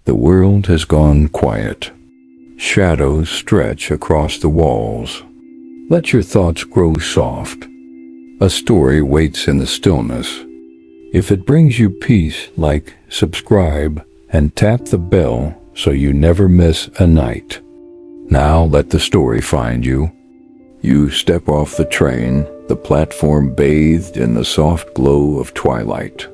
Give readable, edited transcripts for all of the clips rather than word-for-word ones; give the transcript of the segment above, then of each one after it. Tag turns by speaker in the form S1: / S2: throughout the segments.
S1: The world has gone quiet. Shadows stretch across the walls. Let your thoughts grow soft. A story waits in the stillness. If it brings you peace, like, subscribe, and tap the bell so you never miss a night. Now let the story find you. You step off the train, the platform bathed in the soft glow of twilight.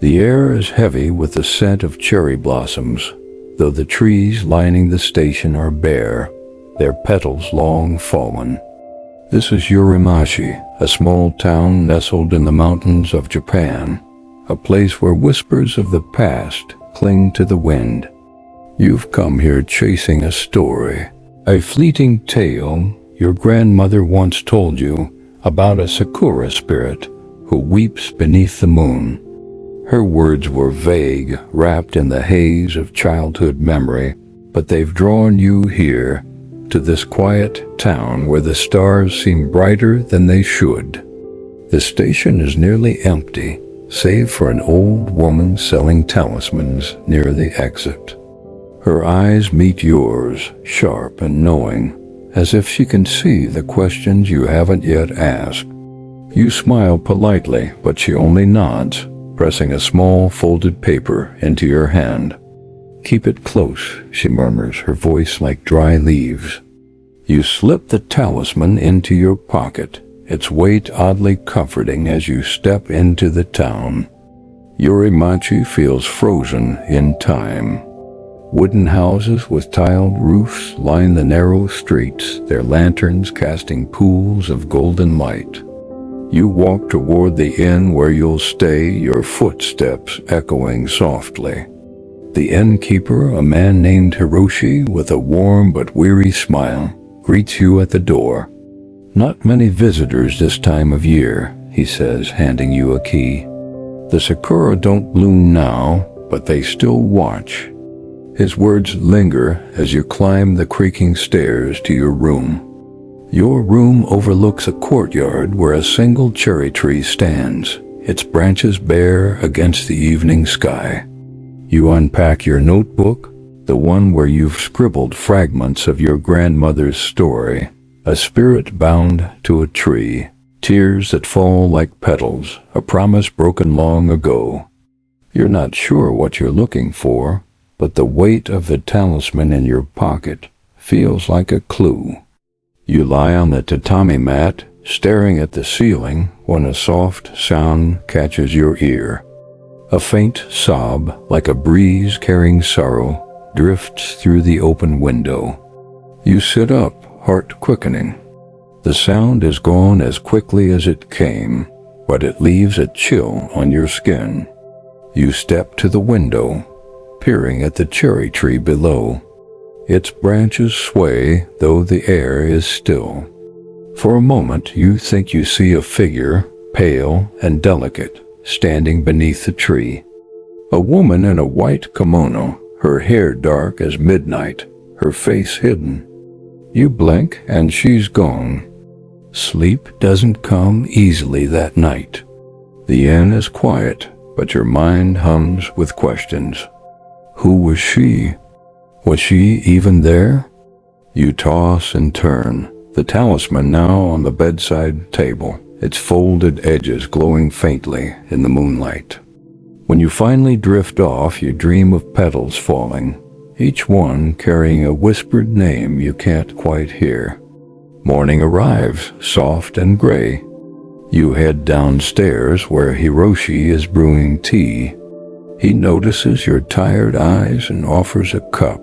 S1: The air is heavy with the scent of cherry blossoms, though the trees lining the station are bare, their petals long fallen. This is Yūreimachi, a small town nestled in the mountains of Japan, a place where whispers of the past cling to the wind. You've come here chasing a story, a fleeting tale your grandmother once told you about a Sakura spirit who weeps beneath the moon. Her words were vague, wrapped in the haze of childhood memory, but they've drawn you here, to this quiet town where the stars seem brighter than they should. The station is nearly empty, save for an old woman selling talismans near the exit. Her eyes meet yours, sharp and knowing, as if she can see the questions you haven't yet asked. You smile politely, but she only nods, pressing a small folded paper into your hand. "Keep it close," she murmurs, her voice like dry leaves. You slip the talisman into your pocket, its weight oddly comforting as you step into the town. Yureimachi feels frozen in time. Wooden houses with tiled roofs line the narrow streets, their lanterns casting pools of golden light. You walk toward the inn where you'll stay, your footsteps echoing softly. The innkeeper, a man named Hiroshi with a warm but weary smile, greets you at the door. "Not many visitors this time of year," he says, handing you a key. "The sakura don't bloom now, but they still watch." His words linger as you climb the creaking stairs to your room. Your room overlooks a courtyard where a single cherry tree stands, its branches bare against the evening sky. You unpack your notebook, the one where you've scribbled fragments of your grandmother's story, a spirit bound to a tree, tears that fall like petals, a promise broken long ago. You're not sure what you're looking for, but the weight of the talisman in your pocket feels like a clue. You lie on the tatami mat, staring at the ceiling, when a soft sound catches your ear. A faint sob, like a breeze carrying sorrow, drifts through the open window. You sit up, heart quickening. The sound is gone as quickly as it came, but it leaves a chill on your skin. You step to the window, peering at the cherry tree below. Its branches sway, though the air is still. For a moment you think you see a figure, pale and delicate, standing beneath the tree. A woman in a white kimono, her hair dark as midnight, her face hidden. You blink and she's gone. Sleep doesn't come easily that night. The inn is quiet, but your mind hums with questions. Who was she? Was she even there? You toss and turn, the talisman now on the bedside table, its folded edges glowing faintly in the moonlight. When you finally drift off, you dream of petals falling, each one carrying a whispered name you can't quite hear. Morning arrives, soft and gray. You head downstairs where Hiroshi is brewing tea. He notices your tired eyes and offers a cup.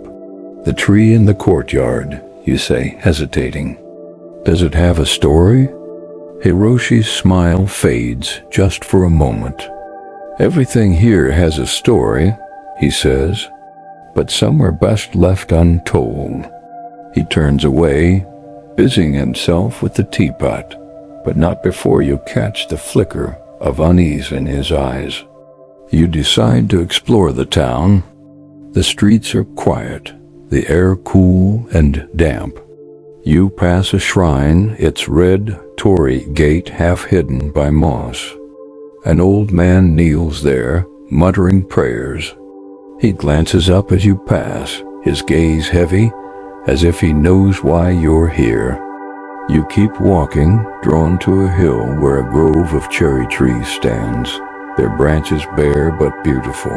S1: "The tree in the courtyard," you say, hesitating. "Does it have a story?" Hiroshi's smile fades just for a moment. "Everything here has a story," he says, "but some are best left untold." He turns away, busying himself with the teapot, but not before you catch the flicker of unease in his eyes. You decide to explore the town. The streets are quiet, the air cool and damp. You pass a shrine, its red torii gate half hidden by moss. An old man kneels there, muttering prayers. He glances up as you pass, his gaze heavy, as if he knows why you're here. You keep walking, drawn to a hill where a grove of cherry trees stands, their branches bare but beautiful.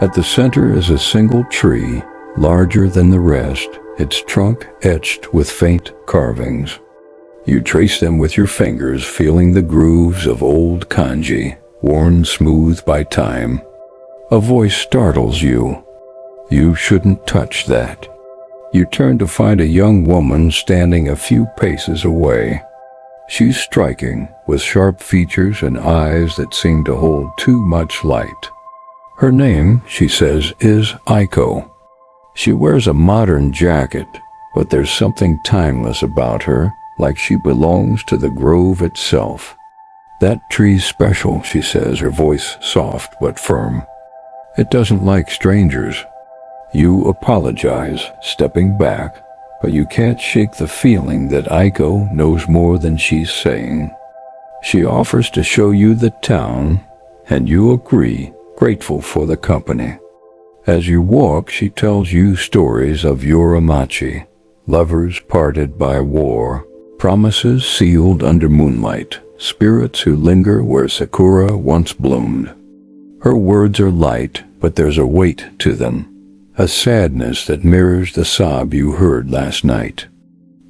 S1: At the center is a single tree, larger than the rest, its trunk etched with faint carvings. You trace them with your fingers, feeling the grooves of old kanji, worn smooth by time. A voice startles you. You shouldn't touch that. You turn to find a young woman standing a few paces away. She's striking, with sharp features and eyes that seem to hold too much light. Her name, she says, is Aiko. She wears a modern jacket, but there's something timeless about her, like she belongs to the grove itself. That tree's special, she says, her voice soft but firm. It doesn't like strangers. You apologize, stepping back, but you can't shake the feeling that Aiko knows more than she's saying. She offers to show you the town, and you agree, grateful for the company. As you walk, she tells you stories of Yureimachi, lovers parted by war, promises sealed under moonlight, spirits who linger where Sakura once bloomed. Her words are light, but there's a weight to them, a sadness that mirrors the sob you heard last night.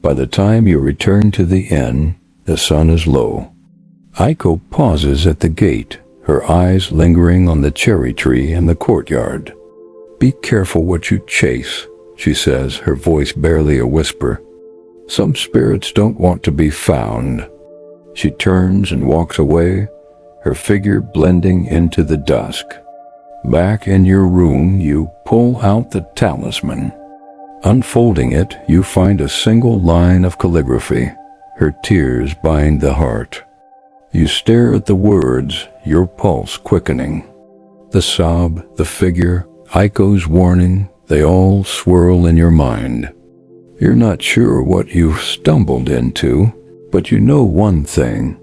S1: By the time you return to the inn, the sun is low. Aiko pauses at the gate, her eyes lingering on the cherry tree in the courtyard. "Be careful what you chase," she says, her voice barely a whisper. "Some spirits don't want to be found." She turns and walks away, her figure blending into the dusk. Back in your room, you pull out the talisman. Unfolding it, you find a single line of calligraphy. Her tears bind the heart. You stare at the words, your pulse quickening. The sob, the figure, Aiko's warning, they all swirl in your mind. You're not sure what you've stumbled into, but you know one thing.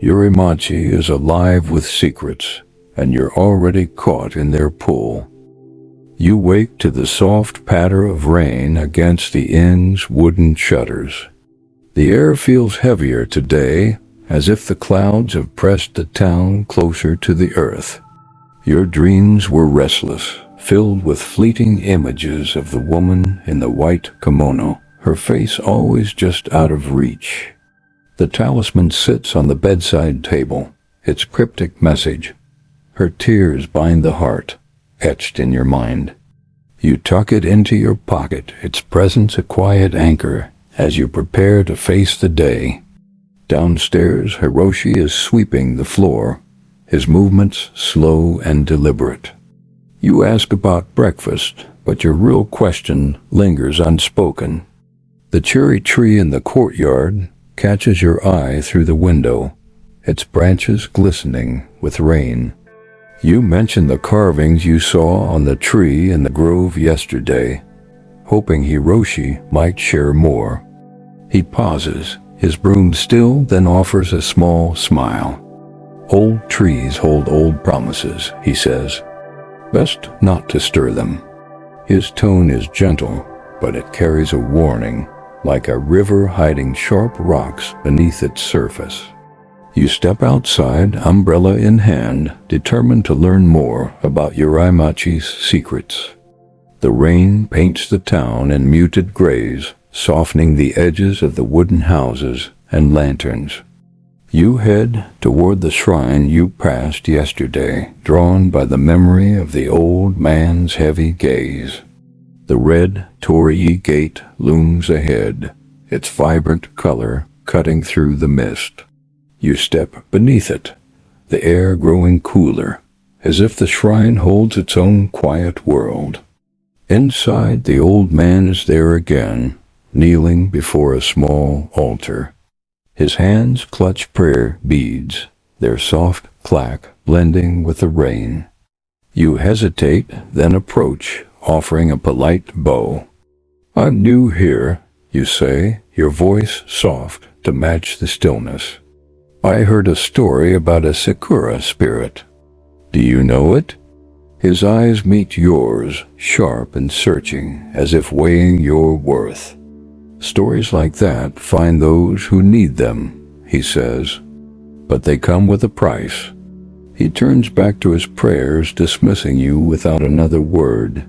S1: Yureimachi is alive with secrets, and you're already caught in their pull. You wake to the soft patter of rain against the inn's wooden shutters. The air feels heavier today, as if the clouds have pressed the town closer to the earth. Your dreams were restless, filled with fleeting images of the woman in the white kimono, her face always just out of reach. The talisman sits on the bedside table, its cryptic message. Her tears bind the heart, etched in your mind. You tuck it into your pocket, its presence a quiet anchor, as you prepare to face the day. Downstairs, Hiroshi is sweeping the floor, his movements slow and deliberate. You ask about breakfast, but your real question lingers unspoken. The cherry tree in the courtyard catches your eye through the window, its branches glistening with rain. You mention the carvings you saw on the tree in the grove yesterday, hoping Hiroshi might share more. He pauses, his broom still, then offers a small smile. "Old trees hold old promises," he says. "Best not to stir them." His tone is gentle, but it carries a warning, like a river hiding sharp rocks beneath its surface. You step outside, umbrella in hand, determined to learn more about Yureimachi's secrets. The rain paints the town in muted grays, softening the edges of the wooden houses and lanterns. You head toward the shrine you passed yesterday, drawn by the memory of the old man's heavy gaze. The red torii gate looms ahead, its vibrant color cutting through the mist. You step beneath it, the air growing cooler, as if the shrine holds its own quiet world. Inside, the old man is there again, kneeling before a small altar. His hands clutch prayer beads, their soft clack blending with the rain. You hesitate, then approach, offering a polite bow. "I'm new here," you say, your voice soft to match the stillness. "I heard a story about a Sakura spirit. Do you know it?" His eyes meet yours, sharp and searching, as if weighing your worth. Stories like that find those who need them, he says, but they come with a price. He turns back to his prayers, dismissing you without another word.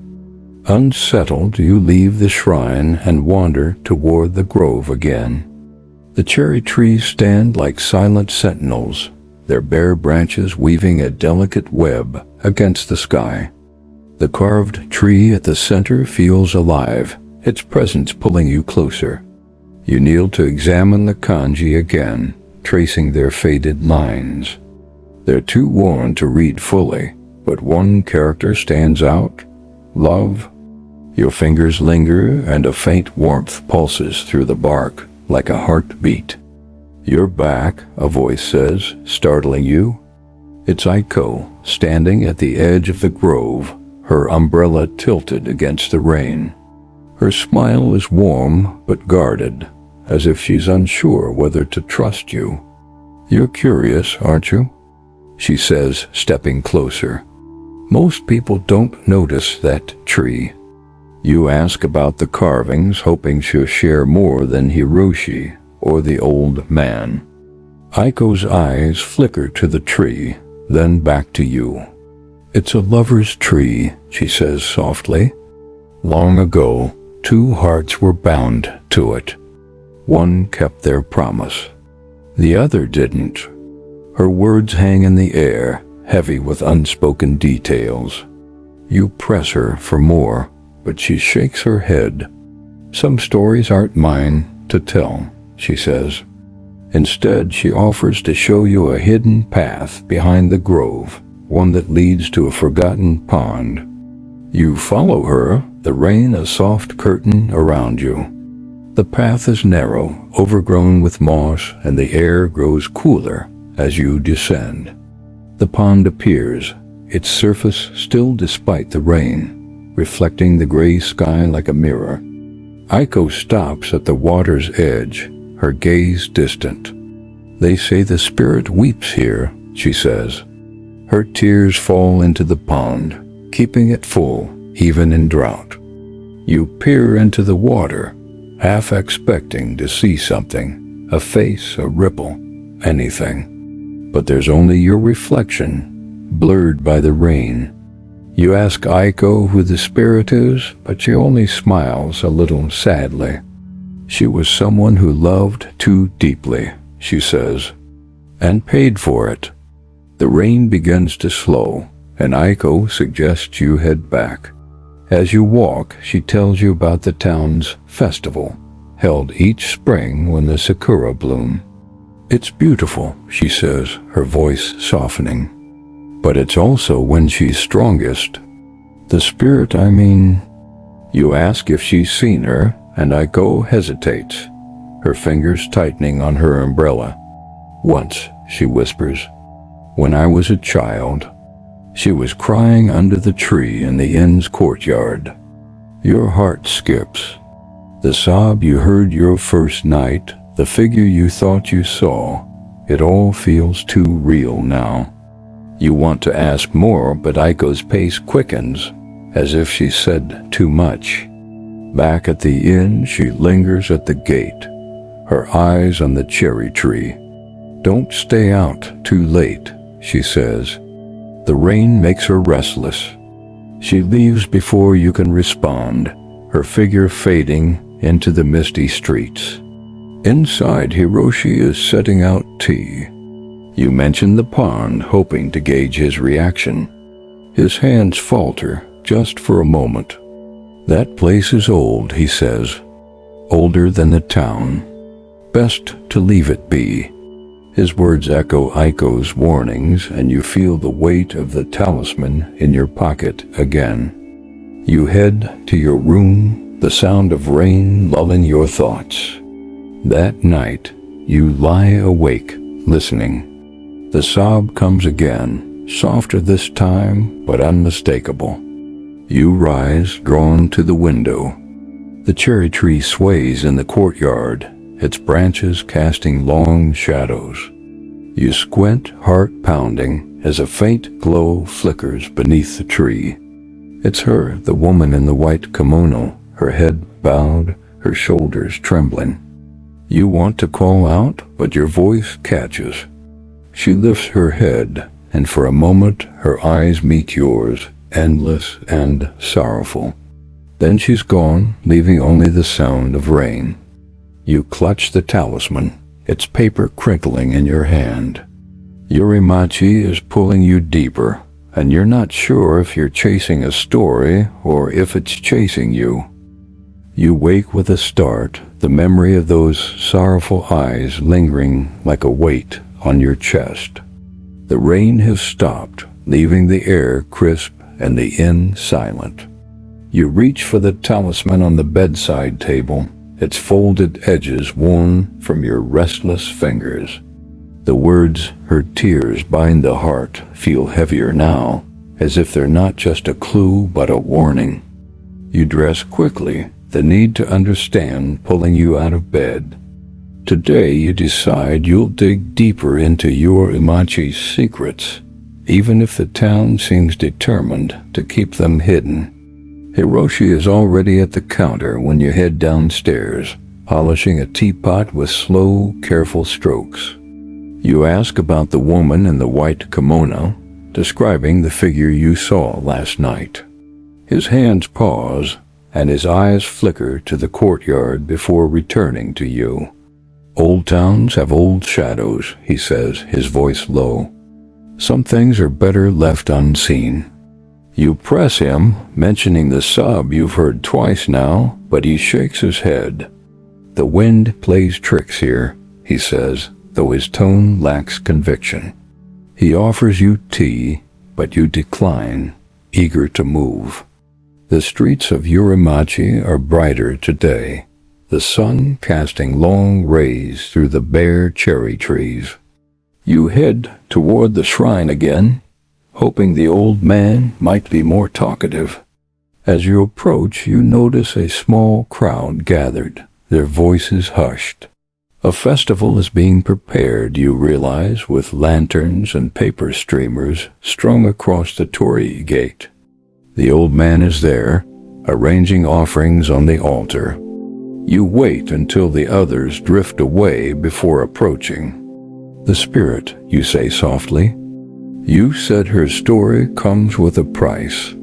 S1: Unsettled, you leave the shrine and wander toward the grove again. The cherry trees stand like silent sentinels, their bare branches weaving a delicate web against the sky. The carved tree at the center feels alive, its presence pulling you closer. You kneel to examine the kanji again, tracing their faded lines. They're too worn to read fully, but one character stands out: love. Your fingers linger and a faint warmth pulses through the bark like a heartbeat. "You're back," a voice says, startling you. It's Aiko, standing at the edge of the grove, her umbrella tilted against the rain. Her smile is warm but guarded, as if she's unsure whether to trust you. "You're curious, aren't you?" she says, stepping closer. Most people don't notice that tree. You ask about the carvings, hoping she'll share more than Hiroshi or the old man. Aiko's eyes flicker to the tree, then back to you. "It's a lover's tree," she says softly. "Long ago, two hearts were bound to it. One kept their promise. The other didn't." Her words hang in the air, heavy with unspoken details. You press her for more, but she shakes her head. "Some stories aren't mine to tell," she says. Instead, she offers to show you a hidden path behind the grove, one that leads to a forgotten pond. You follow her, the rain a soft curtain around you. The path is narrow, overgrown with moss, and the air grows cooler as you descend. The pond appears, its surface still despite the rain, reflecting the gray sky like a mirror. Aiko stops at the water's edge, her gaze distant. "They say the spirit weeps here," she says. Her tears fall into the pond, keeping it full, even in drought. You peer into the water, half expecting to see something, a face, a ripple, anything. But there's only your reflection, blurred by the rain. You ask Aiko who the spirit is, but she only smiles a little sadly. "She was someone who loved too deeply," she says, "and paid for it." The rain begins to slow, and Aiko suggests you head back. As you walk, she tells you about the town's festival, held each spring when the Sakura bloom. "It's beautiful," she says, her voice softening. "But it's also when she's strongest. The spirit, I mean." You ask if she's seen her, and Aiko hesitates, her fingers tightening on her umbrella. "Once," she whispers, "when I was a child. She was crying under the tree in the inn's courtyard." Your heart skips. The sob you heard your first night, the figure you thought you saw, it all feels too real now. You want to ask more, but Aiko's pace quickens, as if she said too much. Back at the inn, she lingers at the gate, her eyes on the cherry tree. "Don't stay out too late," she says. The rain makes her restless. She leaves before you can respond, her figure fading into the misty streets. Inside, Hiroshi is setting out tea. You mention the pond, hoping to gauge his reaction. His hands falter, just for a moment. "That place is old," he says. "Older than the town. Best to leave it be." His words echo Aiko's warnings, and you feel the weight of the talisman in your pocket again. You head to your room, the sound of rain lulling your thoughts. That night, you lie awake, listening. The sob comes again, softer this time, but unmistakable. You rise, drawn to the window. The cherry tree sways in the courtyard, its branches casting long shadows. You squint, heart pounding, as a faint glow flickers beneath the tree. It's her, the woman in the white kimono, her head bowed, her shoulders trembling. You want to call out, but your voice catches. She lifts her head, and for a moment her eyes meet yours, endless and sorrowful. Then she's gone, leaving only the sound of rain. You clutch the talisman, its paper crinkling in your hand. Yureimachi is pulling you deeper, and you're not sure if you're chasing a story or if it's chasing you. You wake with a start, the memory of those sorrowful eyes lingering like a weight on your chest. The rain has stopped, leaving the air crisp and the inn silent. You reach for the talisman on the bedside table, its folded edges worn from your restless fingers. The words, "her tears bind the heart," feel heavier now, as if they're not just a clue but a warning. You dress quickly, the need to understand pulling you out of bed. Today you decide you'll dig deeper into Yureimachi's secrets, even if the town seems determined to keep them hidden. Hiroshi is already at the counter when you head downstairs, polishing a teapot with slow, careful strokes. You ask about the woman in the white kimono, describing the figure you saw last night. His hands pause, and his eyes flicker to the courtyard before returning to you. "Old towns have old shadows," he says, his voice low. "Some things are better left unseen." You press him, mentioning the sob you've heard twice now, but he shakes his head. "The wind plays tricks here," he says, though his tone lacks conviction. He offers you tea, but you decline, eager to move. The streets of Yureimachi are brighter today, the sun casting long rays through the bare cherry trees. You head toward the shrine again, hoping the old man might be more talkative. As you approach, you notice a small crowd gathered, their voices hushed. A festival is being prepared, you realize, with lanterns and paper streamers strung across the torii gate. The old man is there, arranging offerings on the altar. You wait until the others drift away before approaching. "The spirit," you say softly. "You said her story comes with a price.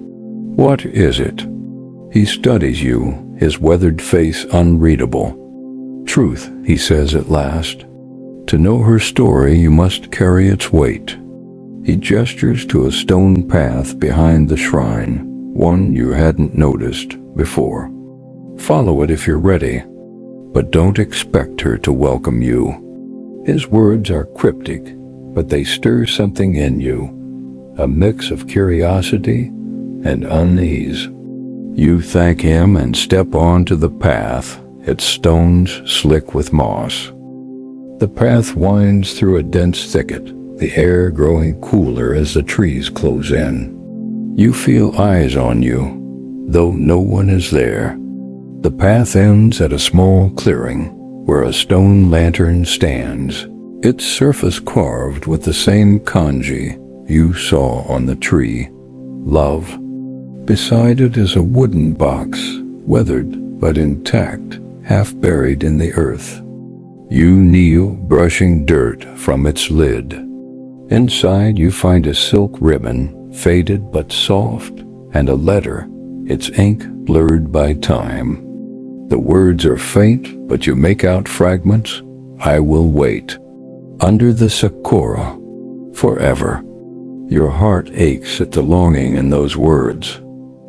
S1: What is it?" He studies you, his weathered face unreadable. "Truth," he says at last. "To know her story, you must carry its weight." He gestures to a stone path behind the shrine, one you hadn't noticed before. "Follow it if you're ready, but don't expect her to welcome you." His words are cryptic, but they stir something in you, a mix of curiosity and unease. You thank him and step onto the path, its stones slick with moss. The path winds through a dense thicket, the air growing cooler as the trees close in. You feel eyes on you, though no one is there. The path ends at a small clearing, where a stone lantern stands, its surface carved with the same kanji you saw on the tree, love. Beside it is a wooden box, weathered but intact, half buried in the earth. You kneel, brushing dirt from its lid. Inside you find a silk ribbon, faded but soft, and a letter, its ink blurred by time. The words are faint, but you make out fragments. "I will wait. Under the Sakura. Forever." Your heart aches at the longing in those words,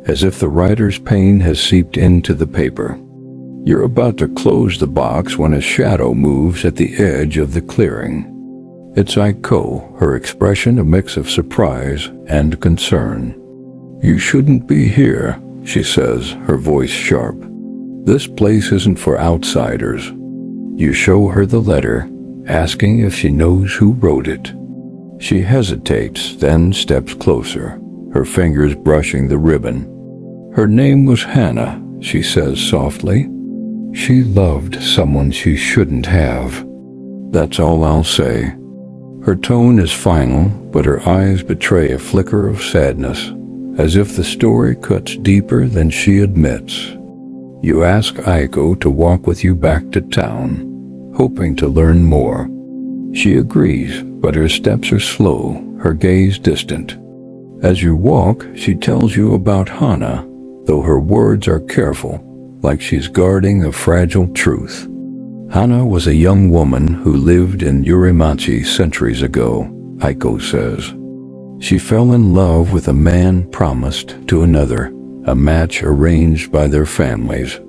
S1: as if the writer's pain has seeped into the paper. You're about to close the box when a shadow moves at the edge of the clearing. It's Aiko, her expression a mix of surprise and concern. "You shouldn't be here," she says, her voice sharp. "This place isn't for outsiders." You show her the letter, asking if she knows who wrote it. She hesitates, then steps closer, her fingers brushing the ribbon. "Her name was Hannah," she says softly. "She loved someone she shouldn't have. That's all I'll say." Her tone is final, but her eyes betray a flicker of sadness, as if the story cuts deeper than she admits. You ask Aiko to walk with you back to town, hoping to learn more. She agrees, but her steps are slow, her gaze distant. As you walk, she tells you about Hana, though her words are careful, like she's guarding a fragile truth. Hana was a young woman who lived in Yūreimachi centuries ago, Aiko says. She fell in love with a man promised to another, a match arranged by their families.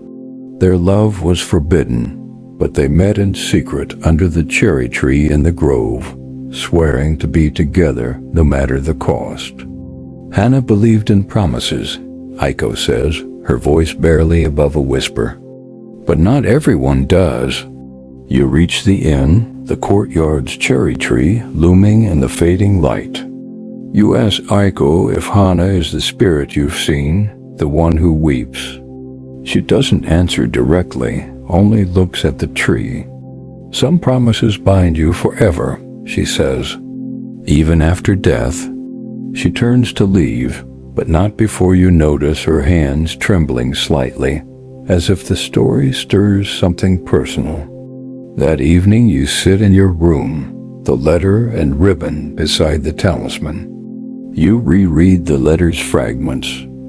S1: Their love was forbidden, but they met in secret under the cherry tree in the grove, swearing to be together no matter the cost. Hana believed in promises, Aiko says, her voice barely above a whisper. But not everyone does. You reach the inn, the courtyard's cherry tree looming in the fading light. You ask Aiko if Hana is the spirit you've seen, the one who weeps. She doesn't answer directly, only looks at the tree. Some promises bind you forever, she says. Even after death. She turns to leave, but not before you notice her hands trembling slightly, as if the story stirs something personal. That evening you sit in your room, the letter and ribbon beside the talisman. You reread the letter's fragments,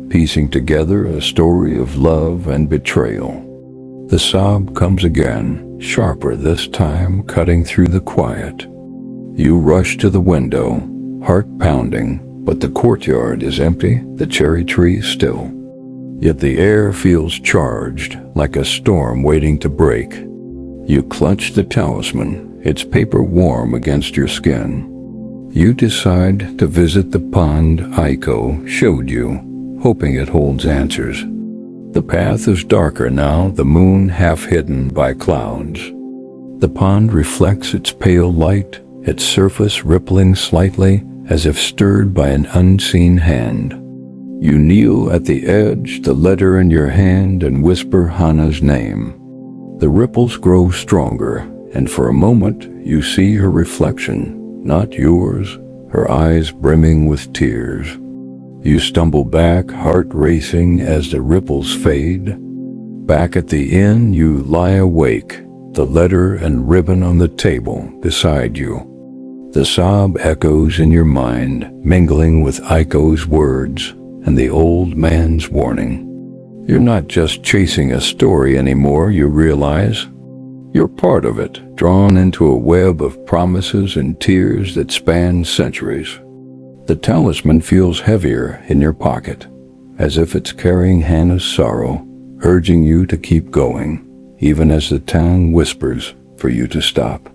S1: piecing together a story of love and betrayal. The sob comes again, sharper this time, cutting through the quiet. You rush to the window, heart pounding, but the courtyard is empty, the cherry tree still. Yet the air feels charged, like a storm waiting to break. You clutch the talisman, its paper warm against your skin. You decide to visit the pond Aiko showed you, hoping it holds answers. The path is darker now, the moon half hidden by clouds. The pond reflects its pale light, its surface rippling slightly as if stirred by an unseen hand. You kneel at the edge, the letter in your hand, and whisper Hana's name. The ripples grow stronger, and for a moment you see her reflection, not yours, her eyes brimming with tears. You stumble back, heart racing as the ripples fade. Back at the inn you lie awake, the letter and ribbon on the table beside you. The sob echoes in your mind, mingling with Aiko's words and the old man's warning. You're not just chasing a story anymore, you realize. You're part of it, drawn into a web of promises and tears that span centuries. The talisman feels heavier in your pocket, as if it's carrying Hana's sorrow, urging you to keep going, even as the town whispers for you to stop.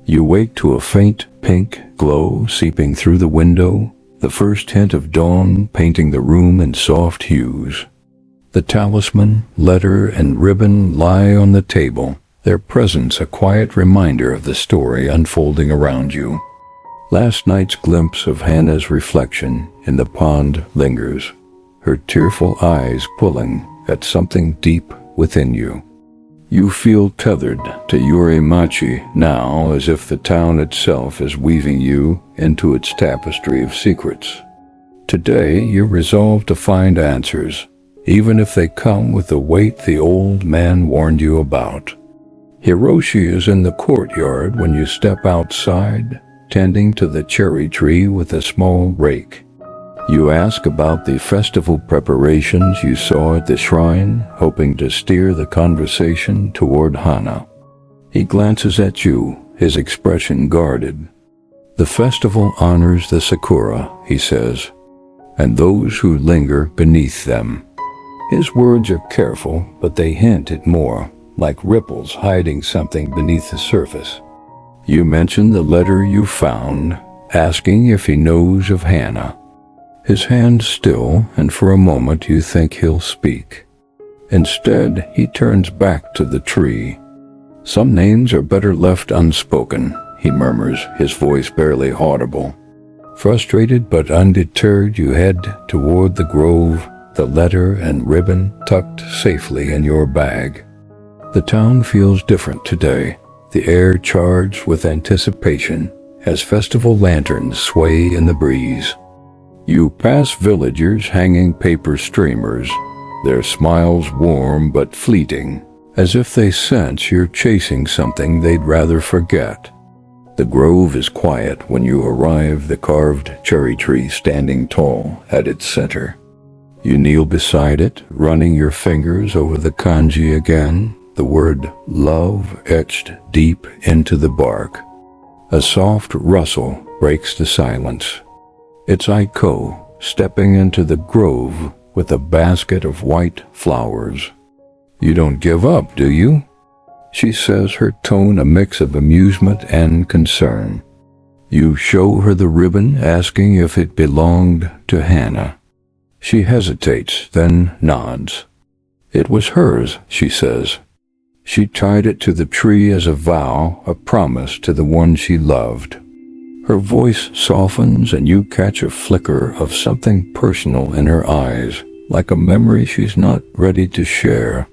S1: You wake to a faint pink glow seeping through the window, the first hint of dawn painting the room in soft hues. The talisman, letter, and ribbon lie on the table, their presence a quiet reminder of the story unfolding around you. Last night's glimpse of Hana's reflection in the pond lingers, her tearful eyes pulling at something deep within you. You feel tethered to Yureimachi now, as if the town itself is weaving you into its tapestry of secrets. Today you're resolved to find answers, even if they come with the weight the old man warned you about. Hiroshi is in the courtyard when you step outside, tending to the cherry tree with a small rake. You ask about the festival preparations you saw at the shrine, hoping to steer the conversation toward Hana. He glances at you, his expression guarded. The festival honors the Sakura, he says, and those who linger beneath them. His words are careful, but they hint at more, like ripples hiding something beneath the surface. You mention the letter you found, asking if he knows of Hana. His hands still, and for a moment you think he'll speak. Instead, he turns back to the tree. Some names are better left unspoken, he murmurs, his voice barely audible. Frustrated but undeterred, you head toward the grove, the letter and ribbon tucked safely in your bag. The town feels different today, the air charged with anticipation, as festival lanterns sway in the breeze. You pass villagers hanging paper streamers, their smiles warm but fleeting, as if they sense you're chasing something they'd rather forget. The grove is quiet when you arrive, the carved cherry tree standing tall at its center. You kneel beside it, running your fingers over the kanji again, the word love etched deep into the bark. A soft rustle breaks the silence. It's Aiko stepping into the grove with a basket of white flowers. "You don't give up, do you?" she says, her tone a mix of amusement and concern. You show her the ribbon, asking if it belonged to Hana. She hesitates, then nods. "It was hers," she says. She tied it to the tree as a vow, a promise to the one she loved. Her voice softens and you catch a flicker of something personal in her eyes, like a memory she's not ready to share.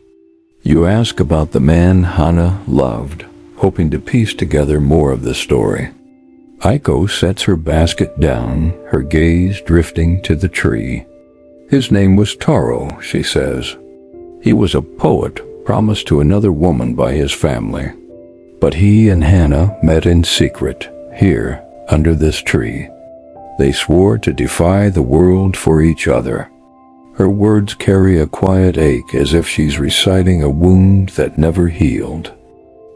S1: You ask about the man Hana loved, hoping to piece together more of the story. Aiko sets her basket down, her gaze drifting to the tree. "His name was Taro," she says. "He was a poet promised to another woman by his family. But he and Hana met in secret, here, under this tree. They swore to defy the world for each other." Her words carry a quiet ache, as if she's reciting a wound that never healed.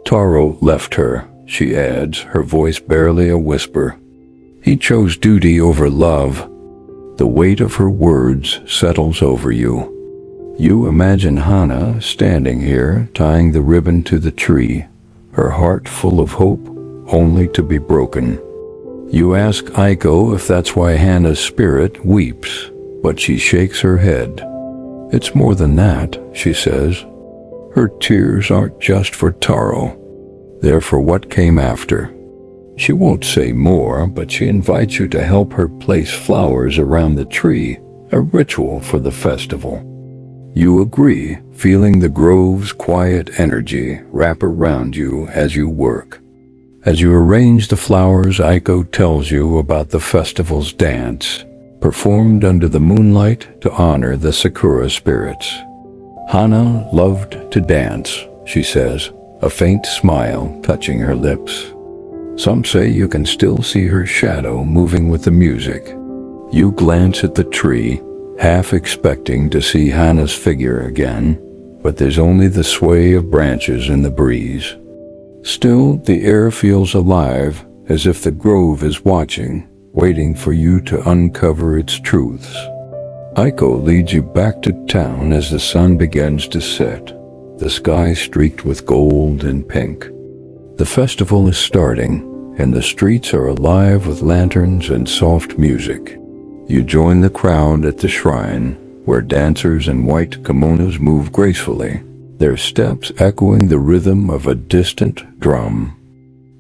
S1: "Taro left her," she adds, her voice barely a whisper. "He chose duty over love." The weight of her words settles over you. You imagine Hana standing here, tying the ribbon to the tree, her heart full of hope, only to be broken. You ask Aiko if that's why Hana's spirit weeps, but she shakes her head. "It's more than that," she says. "Her tears aren't just for Taro. They're for what came after." She won't say more, but she invites you to help her place flowers around the tree, a ritual for the festival. You agree, feeling the grove's quiet energy wrap around you as you work. As you arrange the flowers, Aiko tells you about the festival's dance, performed under the moonlight to honor the Sakura spirits. "Hana loved to dance," she says, a faint smile touching her lips. "Some say you can still see her shadow moving with the music." You glance at the tree, half expecting to see Hana's figure again, but there's only the sway of branches in the breeze. Still, the air feels alive, as if the grove is watching, waiting for you to uncover its truths. Aiko leads you back to town as the sun begins to set, the sky streaked with gold and pink. The festival is starting, and the streets are alive with lanterns and soft music. You join the crowd at the shrine, where dancers in white kimonos move gracefully, their steps echoing the rhythm of a distant drum.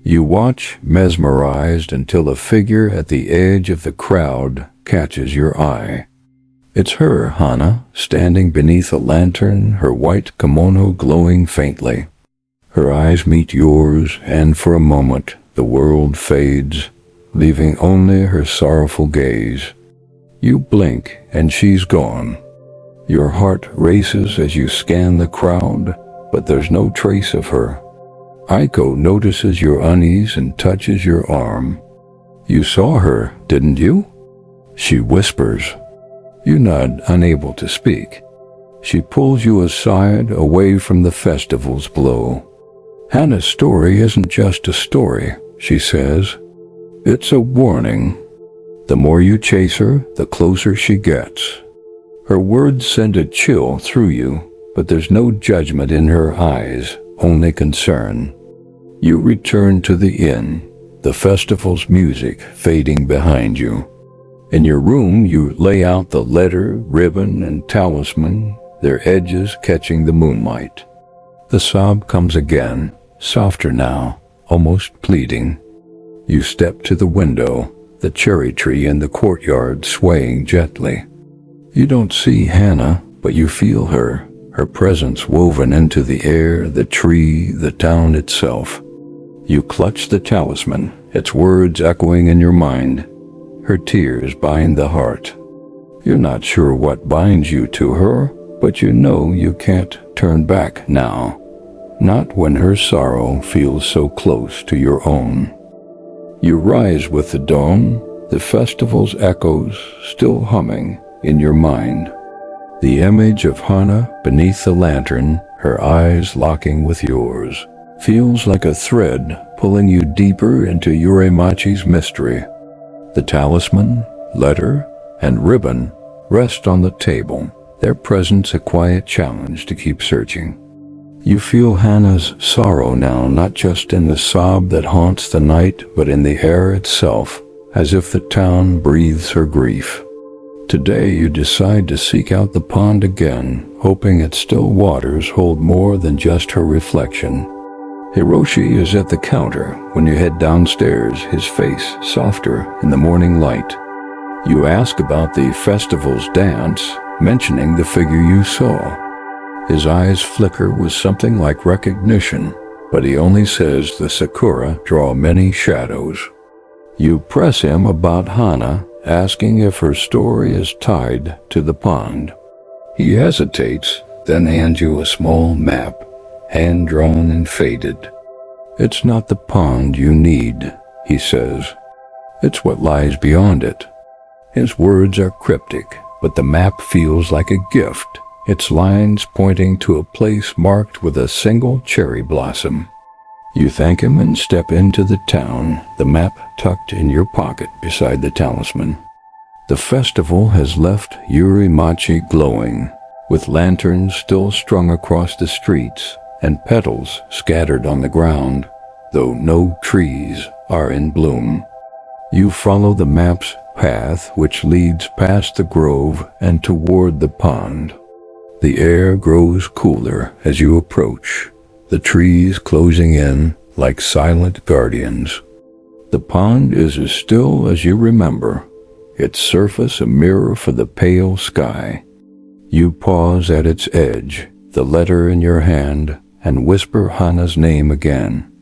S1: You watch, mesmerized, until a figure at the edge of the crowd catches your eye. It's her, Hana, standing beneath a lantern, her white kimono glowing faintly. Her eyes meet yours, and for a moment the world fades, leaving only her sorrowful gaze. You blink, and she's gone. Your heart races as you scan the crowd, but there's no trace of her. Aiko notices your unease and touches your arm. "You saw her, didn't you?" she whispers. You nod, unable to speak. She pulls you aside, away from the festival's glow. "Hana's story isn't just a story," she says. "It's a warning. The more you chase her, the closer she gets." Her words send a chill through you, but there's no judgment in her eyes, only concern. You return to the inn, the festival's music fading behind you. In your room, you lay out the letter, ribbon, and talisman, their edges catching the moonlight. The sob comes again, softer now, almost pleading. You step to the window, the cherry tree in the courtyard swaying gently. You don't see Hana, but you feel her presence woven into the air, the tree, the town itself. You clutch the talisman, its words echoing in your mind. Her tears bind the heart. You're not sure what binds you to her, but you know you can't turn back now. Not when her sorrow feels so close to your own. You rise with the dawn, the festival's echoes still humming in your mind. The image of Hana beneath the lantern, her eyes locking with yours, feels like a thread pulling you deeper into Yureimachi's mystery. The talisman, letter, and ribbon rest on the table, their presence a quiet challenge to keep searching. You feel Hana's sorrow now, not just in the sob that haunts the night, but in the air itself, as if the town breathes her grief. Today you decide to seek out the pond again, hoping its still waters hold more than just her reflection. Hiroshi is at the counter when you head downstairs, his face softer in the morning light. You ask about the festival's dance, mentioning the figure you saw. His eyes flicker with something like recognition, but he only says the Sakura draw many shadows. You press him about Hana, asking if her story is tied to the pond. He hesitates, then hands you a small map, hand-drawn and faded. It's not the pond you need, he says. It's what lies beyond it. His words are cryptic, but the map feels like a gift, its lines pointing to a place marked with a single cherry blossom. You thank him and step into the town, the map tucked in your pocket beside the talisman. The festival has left Yureimachi glowing, with lanterns still strung across the streets and petals scattered on the ground, though no trees are in bloom. You follow the map's path, which leads past the grove and toward the pond. The air grows cooler as you approach, the trees closing in like silent guardians. The pond is as still as you remember, its surface a mirror for the pale sky. You pause at its edge, the letter in your hand, and whisper Hana's name again.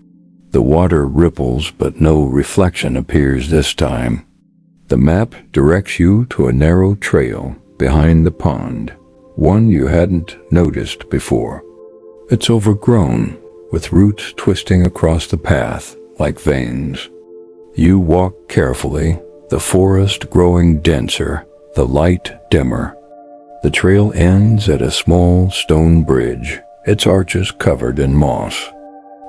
S1: The water ripples, but no reflection appears this time. The map directs you to a narrow trail behind the pond, one you hadn't noticed before. It's overgrown, with roots twisting across the path like veins. You walk carefully, the forest growing denser, the light dimmer. The trail ends at a small stone bridge, its arches covered in moss.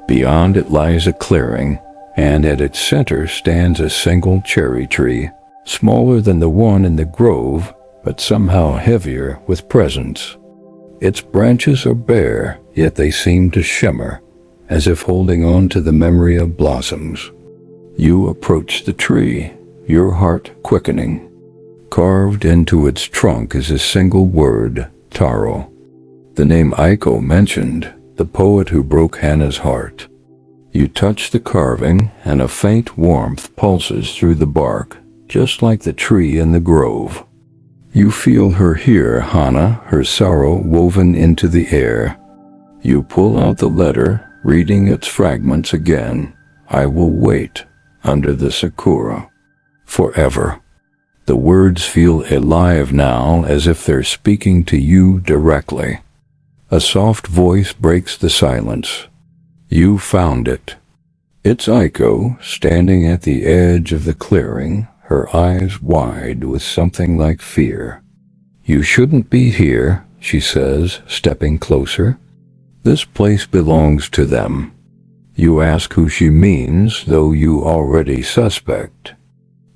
S1: Beyond it lies a clearing, and at its center stands a single cherry tree, smaller than the one in the grove, but somehow heavier with presence. Its branches are bare, yet they seem to shimmer, as if holding on to the memory of blossoms. You approach the tree, your heart quickening. Carved into its trunk is a single word, Taro. The name Aiko mentioned, the poet who broke Hana's heart. You touch the carving, and a faint warmth pulses through the bark, just like the tree in the grove. You feel her here, Hana, her sorrow woven into the air. You pull out the letter, reading its fragments again. I will wait under the Sakura. Forever. The words feel alive now, as if they're speaking to you directly. A soft voice breaks the silence. You found it. It's Aiko, standing at the edge of the clearing, her eyes wide with something like fear. You shouldn't be here, she says, stepping closer. This place belongs to them. You ask who she means, though you already suspect.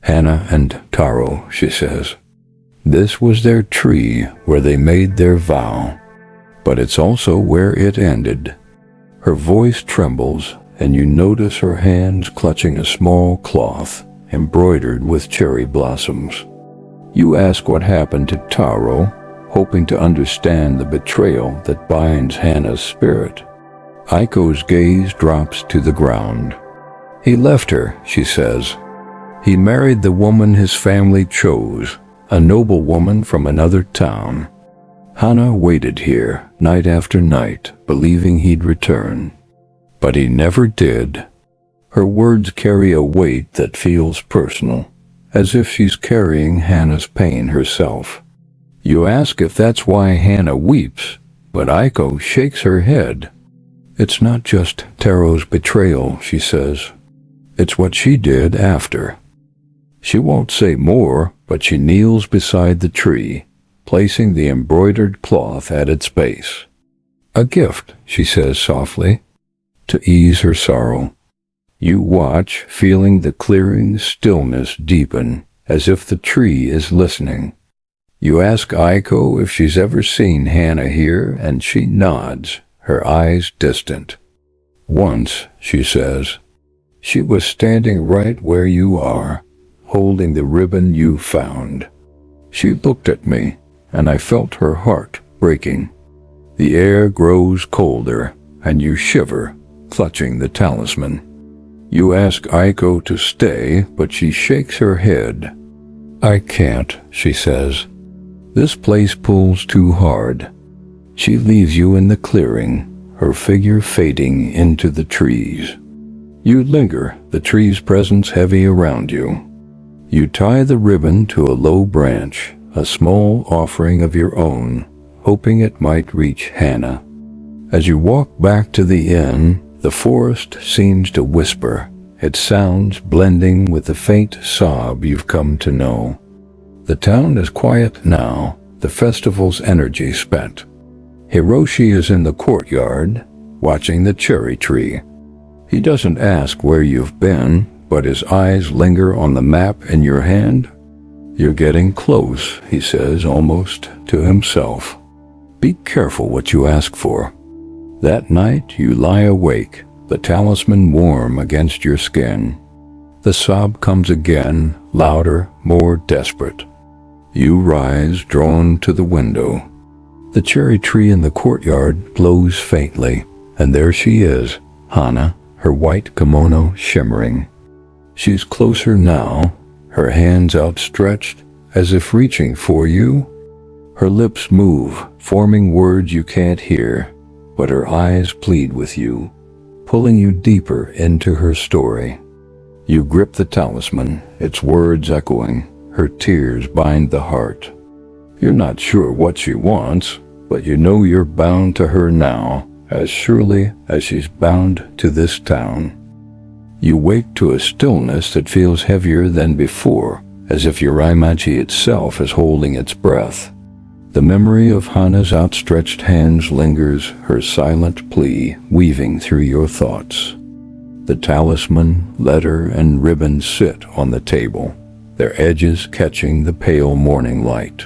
S1: Hana and Taro, she says. This was their tree where they made their vow, but it's also where it ended. Her voice trembles, and you notice her hands clutching a small cloth embroidered with cherry blossoms. You ask what happened to Taro, hoping to understand the betrayal that binds Hana's spirit. Aiko's gaze drops to the ground. He left her, she says. He married the woman his family chose, a noble woman from another town. Hana waited here, night after night, believing he'd return. But he never did. Her words carry a weight that feels personal, as if she's carrying Hana's pain herself. You ask if that's why Hana weeps, but Aiko shakes her head. It's not just Taro's betrayal, she says. It's what she did after. She won't say more, but she kneels beside the tree, placing the embroidered cloth at its base. A gift, she says softly, to ease her sorrow. You watch, feeling the clearing stillness deepen, as if the tree is listening. You ask Aiko if she's ever seen Hana here, and she nods, her eyes distant. Once, she says, she was standing right where you are, holding the ribbon you found. She looked at me, and I felt her heart breaking. The air grows colder, and you shiver, clutching the talisman. You ask Aiko to stay, but she shakes her head. I can't, she says. This place pulls too hard. She leaves you in the clearing, her figure fading into the trees. You linger, the tree's presence heavy around you. You tie the ribbon to a low branch, a small offering of your own, hoping it might reach Hana. As you walk back to the inn, the forest seems to whisper, its sounds blending with the faint sob you've come to know. The town is quiet now, the festival's energy spent. Hiroshi is in the courtyard, watching the cherry tree. He doesn't ask where you've been, but his eyes linger on the map in your hand. You're getting close, he says, almost to himself. Be careful what you ask for. That night you lie awake, the talisman warm against your skin. The sob comes again, louder, more desperate. You rise, drawn to the window. The cherry tree in the courtyard glows faintly, and there she is, Hana, her white kimono shimmering. She's closer now, her hands outstretched, as if reaching for you. Her lips move, forming words you can't hear, but her eyes plead with you, pulling you deeper into her story. You grip the talisman, its words echoing, her tears bind the heart. You're not sure what she wants, but you know you're bound to her now, as surely as she's bound to this town. You wake to a stillness that feels heavier than before, as if Yureimachi itself is holding its breath. The memory of Hana's outstretched hands lingers, her silent plea weaving through your thoughts. The talisman, letter, and ribbon sit on the table, their edges catching the pale morning light.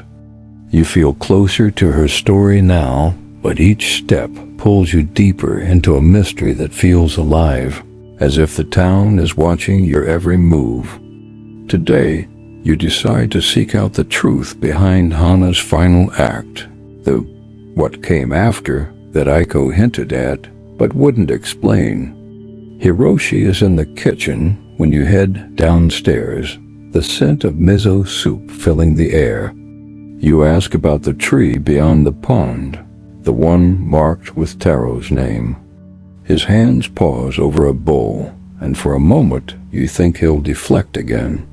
S1: You feel closer to her story now, but each step pulls you deeper into a mystery that feels alive, as if the town is watching your every move. Today, you decide to seek out the truth behind Hana's final act, the what came after that Aiko hinted at but wouldn't explain. Hiroshi is in the kitchen when you head downstairs, the scent of miso soup filling the air. You ask about the tree beyond the pond, the one marked with Taro's name. His hands pause over a bowl, and for a moment you think he'll deflect again.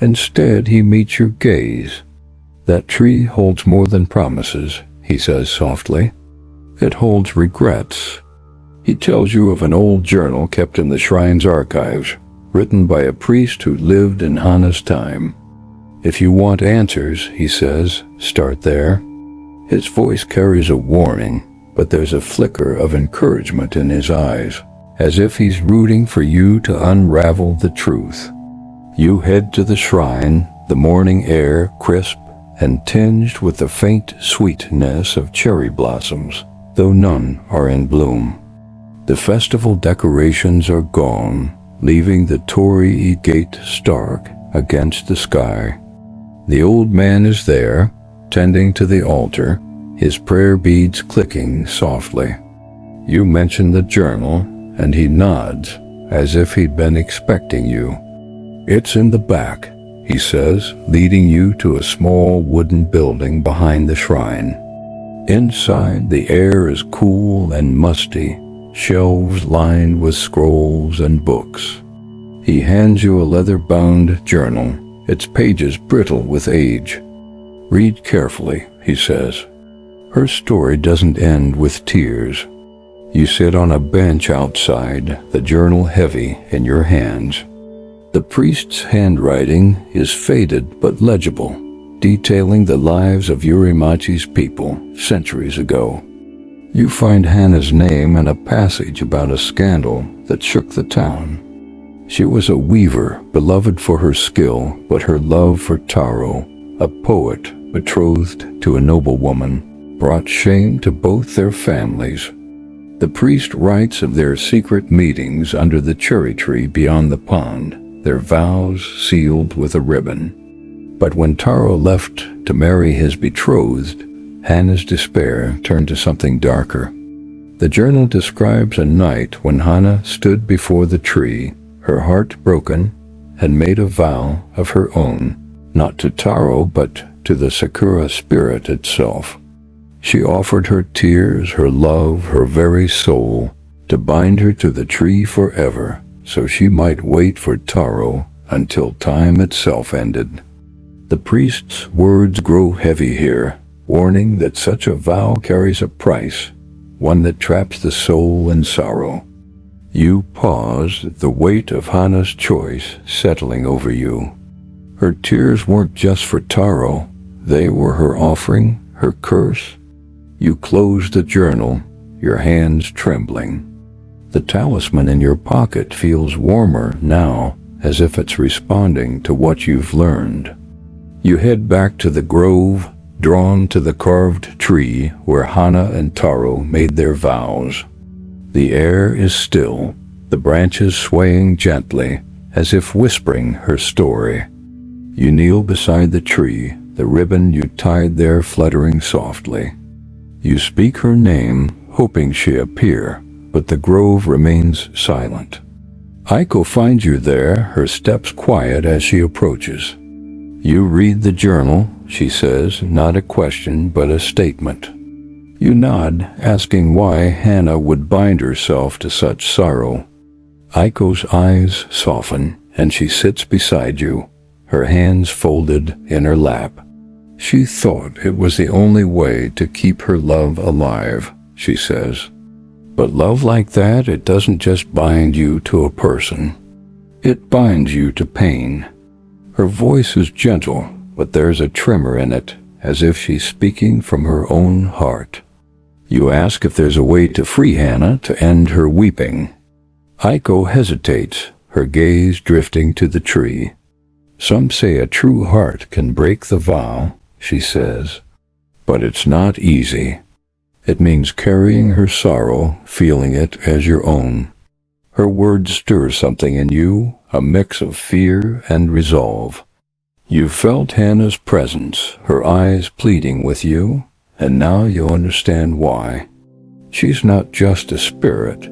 S1: Instead, he meets your gaze. That tree holds more than promises, he says softly. It holds regrets. He tells you of an old journal kept in the shrine's archives, written by a priest who lived in Hana's time. If you want answers, he says, start there. His voice carries a warning, but there's a flicker of encouragement in his eyes, as if he's rooting for you to unravel the truth. You head to the shrine, the morning air crisp and tinged with the faint sweetness of cherry blossoms, though none are in bloom. The festival decorations are gone, leaving the torii gate stark against the sky. The old man is there, tending to the altar, his prayer beads clicking softly. You mention the journal, and he nods, as if he'd been expecting you. It's in the back, he says, leading you to a small wooden building behind the shrine. Inside, the air is cool and musty, shelves lined with scrolls and books. He hands you a leather-bound journal, its pages brittle with age. "Read carefully," he says. Her story doesn't end with tears. You sit on a bench outside, the journal heavy in your hands. The priest's handwriting is faded but legible, detailing the lives of Yūreimachi's people centuries ago. You find Hana's name and a passage about a scandal that shook the town. She was a weaver, beloved for her skill, but her love for Taro, a poet betrothed to a noblewoman, brought shame to both their families. The priest writes of their secret meetings under the cherry tree beyond the pond, their vows sealed with a ribbon. But when Taro left to marry his betrothed, Hana's despair turned to something darker. The journal describes a night when Hana stood before the tree, her heart broken, and made a vow of her own, not to Taro but to the Sakura spirit itself. She offered her tears, her love, her very soul, to bind her to the tree forever, so she might wait for Taro until time itself ended. The priest's words grow heavy here, warning that such a vow carries a price, one that traps the soul in sorrow. You pause, the weight of Hana's choice settling over you. Her tears weren't just for Taro, they were her offering, her curse. You close the journal, your hands trembling. The talisman in your pocket feels warmer now, as if it's responding to what you've learned. You head back to the grove, drawn to the carved tree where Hana and Taro made their vows. The air is still, the branches swaying gently, as if whispering her story. You kneel beside the tree, the ribbon you tied there fluttering softly. You speak her name, hoping she appear, but the grove remains silent. Aiko finds you there, her steps quiet as she approaches. You read the journal, she says, not a question but a statement. You nod, asking why Hana would bind herself to such sorrow. Aiko's eyes soften, and she sits beside you, her hands folded in her lap. She thought it was the only way to keep her love alive, she says. But love like that, it doesn't just bind you to a person. It binds you to pain. Her voice is gentle, but there's a tremor in it, as if she's speaking from her own heart. You ask if there's a way to free Hana, to end her weeping. Aiko hesitates, her gaze drifting to the tree. Some say a true heart can break the vow, she says. But it's not easy. It means carrying her sorrow, feeling it as your own. Her words stir something in you, a mix of fear and resolve. You felt Hana's presence, her eyes pleading with you, and now you understand why. She's not just a spirit.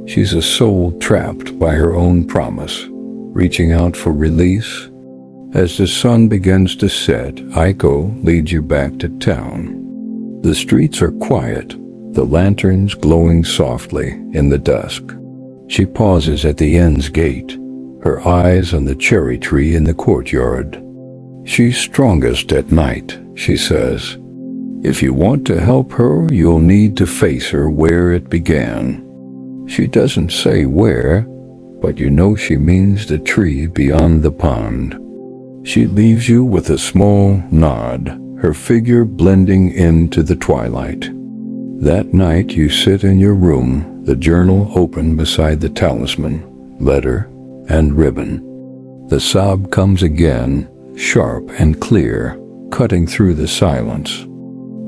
S1: She's a soul trapped by her own promise, reaching out for release. As the sun begins to set, Aiko leads you back to town. The streets are quiet, the lanterns glowing softly in the dusk. She pauses at the inn's gate, her eyes on the cherry tree in the courtyard. She's strongest at night, she says. If you want to help her, you'll need to face her where it began. She doesn't say where, but you know she means the tree beyond the pond. She leaves you with a small nod, her figure blending into the twilight. That night you sit in your room, the journal open beside the talisman, letter, and ribbon. The sob comes again, sharp and clear, cutting through the silence.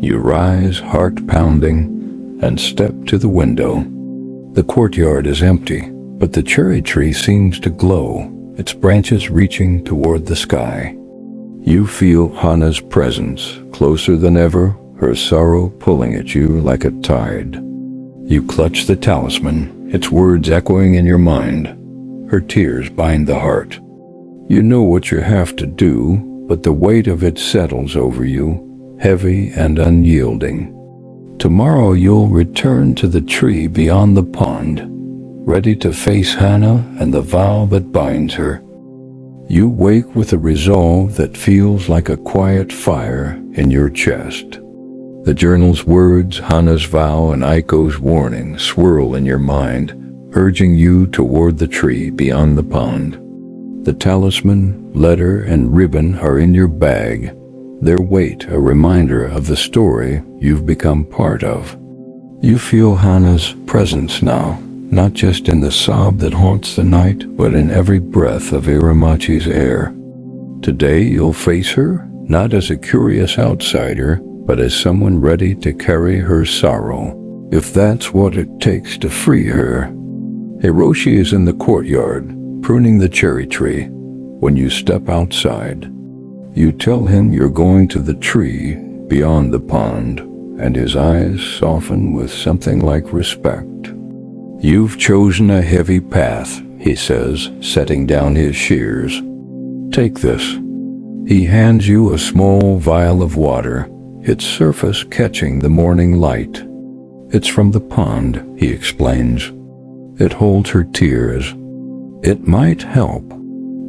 S1: You rise, heart pounding, and step to the window. The courtyard is empty, but the cherry tree seems to glow, its branches reaching toward the sky. You feel Hana's presence, closer than ever, her sorrow pulling at you like a tide. You clutch the talisman, its words echoing in your mind. Her tears bind the heart. You know what you have to do, but the weight of it settles over you, heavy and unyielding. Tomorrow you'll return to the tree beyond the pond, ready to face Hana and the vow that binds her. You wake with a resolve that feels like a quiet fire in your chest. The journal's words, Hana's vow, and Aiko's warning swirl in your mind, urging you toward the tree beyond the pond. The talisman, letter, and ribbon are in your bag, their weight a reminder of the story you've become part of. You feel Hana's presence now, not just in the sob that haunts the night, but in every breath of Yūreimachi's air. Today you'll face her, not as a curious outsider, but as someone ready to carry her sorrow, if that's what it takes to free her. Hiroshi is in the courtyard, pruning the cherry tree. When you step outside, you tell him you're going to the tree beyond the pond, and his eyes soften with something like respect. You've chosen a heavy path, he says, setting down his shears. Take this. He hands you a small vial of water, its surface catching the morning light. It's from the pond, he explains. It holds her tears. It might help.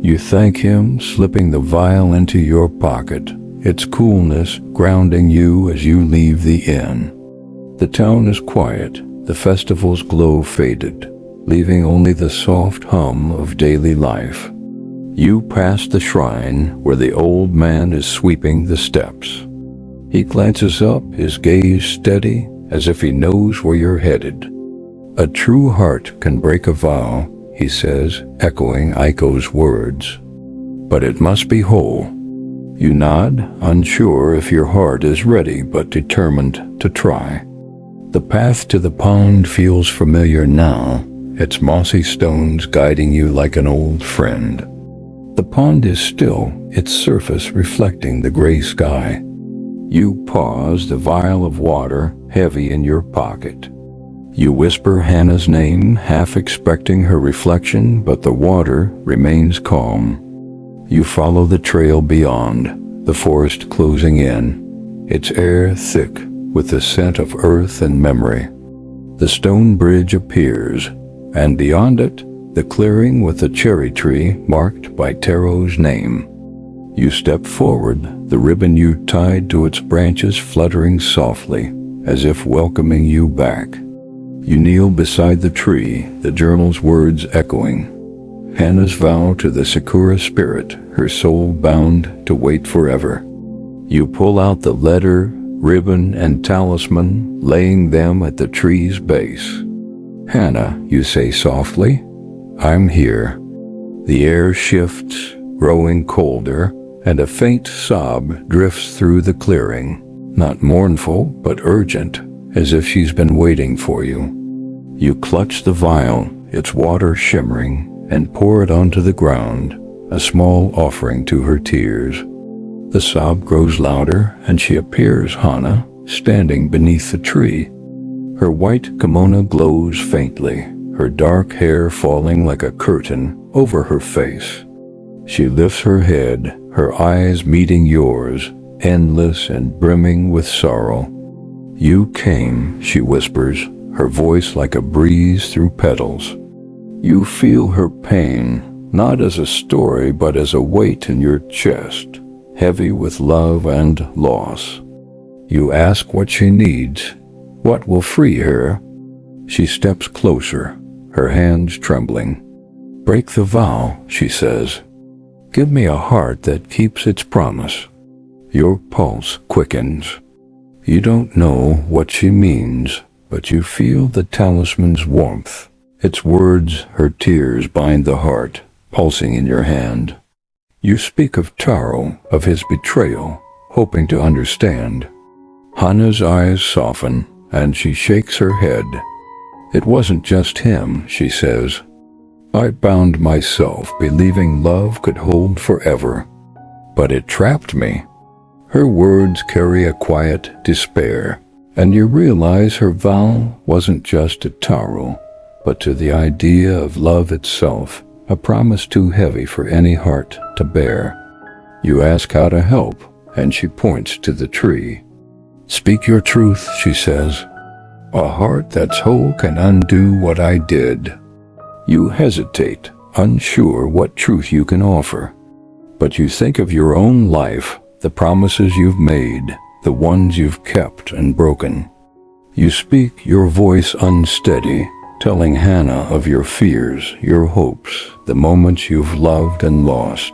S1: You thank him, slipping the vial into your pocket, its coolness grounding you as you leave the inn. The town is quiet, the festival's glow faded, leaving only the soft hum of daily life. You pass the shrine where the old man is sweeping the steps. He glances up, his gaze steady, as if he knows where you're headed. A true heart can break a vow, he says, echoing Aiko's words. But it must be whole. You nod, unsure if your heart is ready but determined to try. The path to the pond feels familiar now, its mossy stones guiding you like an old friend. The pond is still, its surface reflecting the gray sky. You pause, the vial of water heavy in your pocket. You whisper Hana's name, half expecting her reflection, but the water remains calm. You follow the trail beyond, the forest closing in, its air thick with the scent of earth and memory. The stone bridge appears, and beyond it, the clearing with the cherry tree marked by Taro's name. You step forward, the ribbon you tied to its branches fluttering softly, as if welcoming you back. You kneel beside the tree, the journal's words echoing. Hana's vow to the Sakura spirit, her soul bound to wait forever. You pull out the letter, ribbon, and talisman, laying them at the tree's base. Hana, you say softly, I'm here. The air shifts, growing colder, and a faint sob drifts through the clearing, not mournful but urgent, as if she's been waiting for you. You clutch the vial, its water shimmering, and pour it onto the ground, a small offering to her tears. The sob grows louder, and she appears, Hana, standing beneath the tree. Her white kimono glows faintly, her dark hair falling like a curtain over her face. She lifts her head, her eyes meeting yours, endless and brimming with sorrow. You came, she whispers, her voice like a breeze through petals. You feel her pain, not as a story but as a weight in your chest, heavy with love and loss. You ask what she needs, what will free her. She steps closer, her hands trembling. Break the vow, she says. Give me a heart that keeps its promise. Your pulse quickens. You don't know what she means, but you feel the talisman's warmth. Its words, her tears bind the heart, pulsing in your hand. You speak of Taro, of his betrayal, hoping to understand. Hana's eyes soften, and she shakes her head. It wasn't just him, she says. I bound myself believing love could hold forever, but it trapped me. Her words carry a quiet despair, and you realize her vow wasn't just to Taro, but to the idea of love itself, a promise too heavy for any heart to bear. You ask how to help, and she points to the tree. Speak your truth, she says. A heart that's whole can undo what I did. You hesitate, unsure what truth you can offer. But you think of your own life, the promises you've made, the ones you've kept and broken. You speak, your voice unsteady, telling Hana of your fears, your hopes, the moments you've loved and lost.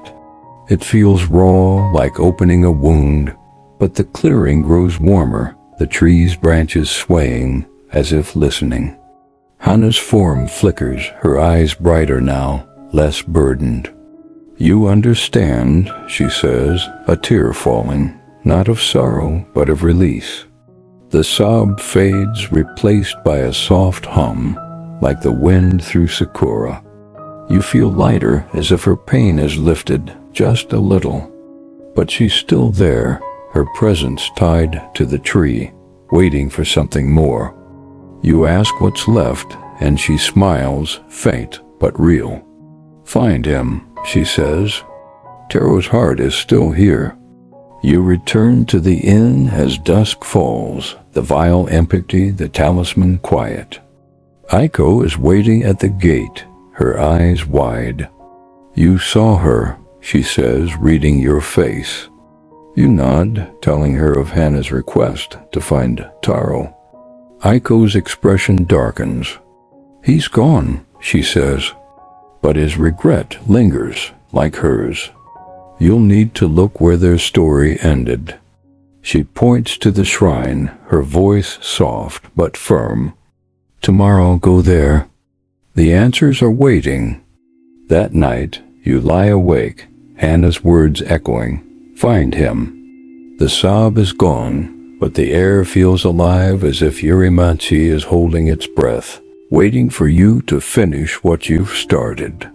S1: It feels raw, like opening a wound, but the clearing grows warmer, the tree's branches swaying, as if listening. Hana's form flickers, her eyes brighter now, less burdened. You understand, she says, a tear falling, not of sorrow, but of release. The sob fades, replaced by a soft hum, like the wind through Sakura. You feel lighter, as if her pain is lifted, just a little. But she's still there, her presence tied to the tree, waiting for something more. You ask what's left, and she smiles, faint but real. Find him, she says. Tero's heart is still here. You return to the inn as dusk falls, the vial empty, the talisman quiet. Aiko is waiting at the gate, her eyes wide. You saw her, she says, reading your face. You nod, telling her of Hana's request to find Taro. Aiko's expression darkens. He's gone, she says, but his regret lingers like hers. You'll need to look where their story ended. She points to the shrine, her voice soft but firm. Tomorrow go there. The answers are waiting. That night, you lie awake, Hana's words echoing. Find him. The sob is gone, but the air feels alive as if Yureimachi is holding its breath, waiting for you to finish what you've started.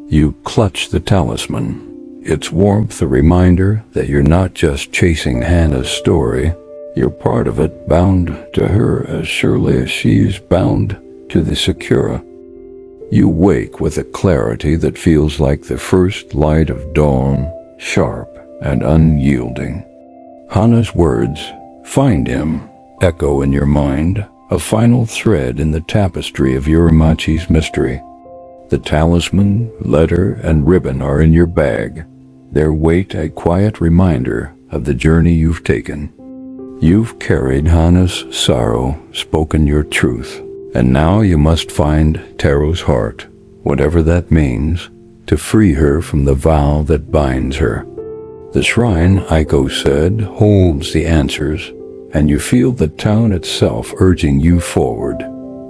S1: You clutch the talisman. Its warmth a reminder that you're not just chasing Hana's story, you're part of it, bound to her as surely as she's bound to the Sakura. You wake with a clarity that feels like the first light of dawn, sharp and unyielding. Hana's words, find him, echo in your mind, a final thread in the tapestry of Yureimachi's mystery. The talisman, letter, and ribbon are in your bag, their weight a quiet reminder of the journey you've taken. You've carried Hana's sorrow, spoken your truth, and now you must find Taro's heart, whatever that means, to free her from the vow that binds her. The shrine, Aiko said, holds the answers, and you feel the town itself urging you forward,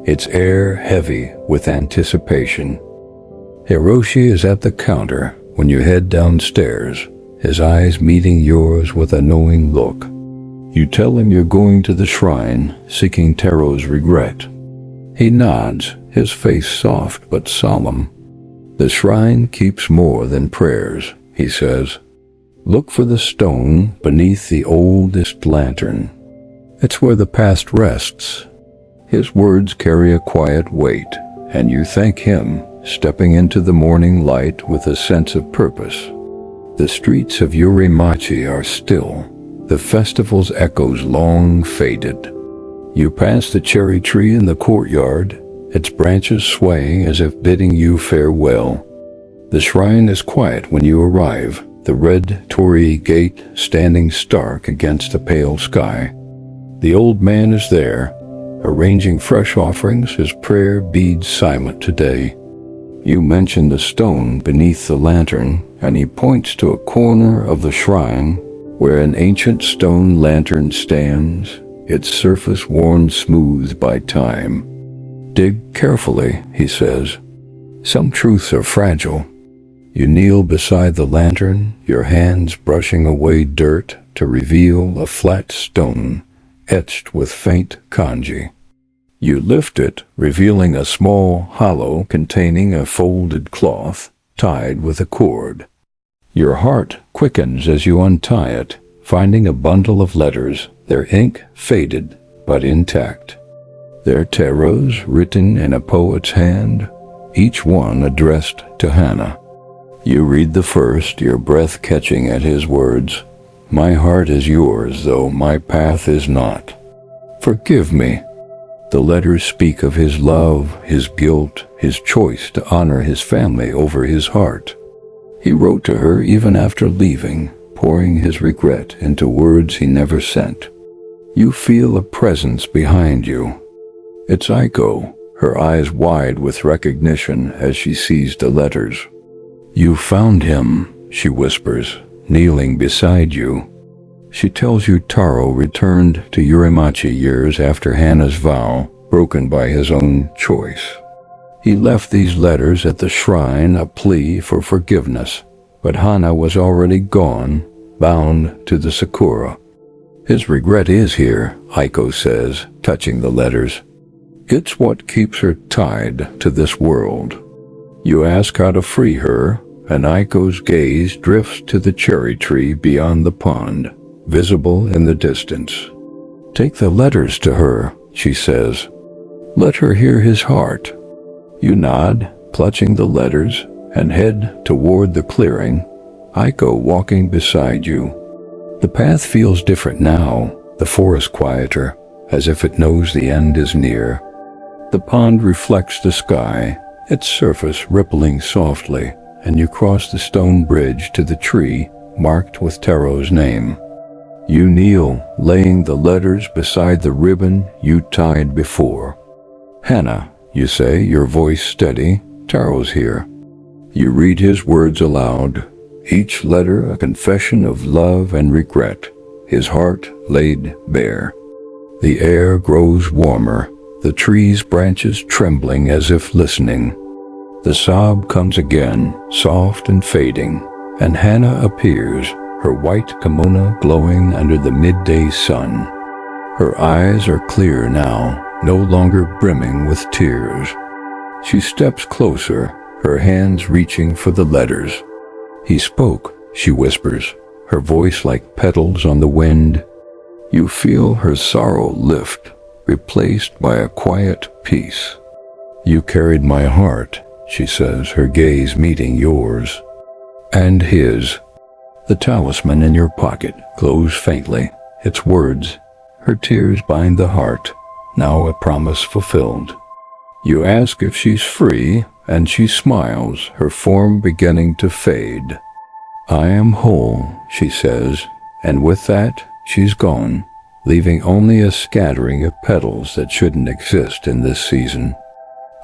S1: its air heavy with anticipation. Hiroshi is at the counter when you head downstairs, his eyes meeting yours with a knowing look. You tell him you're going to the shrine, seeking Taro's regret. He nods, his face soft but solemn. The shrine keeps more than prayers, he says. Look for the stone beneath the oldest lantern. It's where the past rests. His words carry a quiet weight, and you thank him, stepping into the morning light with a sense of purpose. The streets of Yureimachi are still, the festival's echoes long faded. You pass the cherry tree in the courtyard, its branches swaying as if bidding you farewell. The shrine is quiet when you arrive, the red torii gate standing stark against the pale sky. The old man is there, arranging fresh offerings, his prayer beads silent today. You mention the stone beneath the lantern, and he points to a corner of the shrine where an ancient stone lantern stands, its surface worn smooth by time. Dig carefully, he says. Some truths are fragile. You kneel beside the lantern, your hands brushing away dirt to reveal a flat stone etched with faint kanji. You lift it, revealing a small hollow containing a folded cloth tied with a cord. Your heart quickens as you untie it, finding a bundle of letters, their ink faded but intact. Their tarots written in a poet's hand, each one addressed to Hana. You read the first, your breath catching at his words. My heart is yours, though my path is not. Forgive me. The letters speak of his love, his guilt, his choice to honor his family over his heart. He wrote to her even after leaving, pouring his regret into words he never sent. You feel a presence behind you. It's Aiko, her eyes wide with recognition as she sees the letters. You found him, she whispers, kneeling beside you. She tells you Taro returned to Yūreimachi years after Hana's vow, broken by his own choice. He left these letters at the shrine, a plea for forgiveness, but Hana was already gone, bound to the Sakura. His regret is here, Aiko says, touching the letters. It's what keeps her tied to this world. You ask how to free her, and Aiko's gaze drifts to the cherry tree beyond the pond, visible in the distance. Take the letters to her, she says. Let her hear his heart. You nod, clutching the letters, and head toward the clearing, Aiko walking beside you. The path feels different now, the forest quieter, as if it knows the end is near. The pond reflects the sky, its surface rippling softly, and you cross the stone bridge to the tree marked with Taro's name. You kneel, laying the letters beside the ribbon you tied before. Hana, you say, your voice steady, Taro's here. You read his words aloud, each letter a confession of love and regret, his heart laid bare. The air grows warmer, the tree's branches trembling as if listening. The sob comes again, soft and fading, and Hana appears, her white kimono glowing under the midday sun. Her eyes are clear now, no longer brimming with tears. She steps closer, her hands reaching for the letters. He spoke, she whispers, her voice like petals on the wind. You feel her sorrow lift, replaced by a quiet peace. You carried my heart, she says, her gaze meeting yours. And his. The talisman in your pocket glows faintly, its words. Her tears bind the heart, now a promise fulfilled. You ask if she's free, and she smiles, her form beginning to fade. I am whole, she says, and with that, she's gone, leaving only a scattering of petals that shouldn't exist in this season.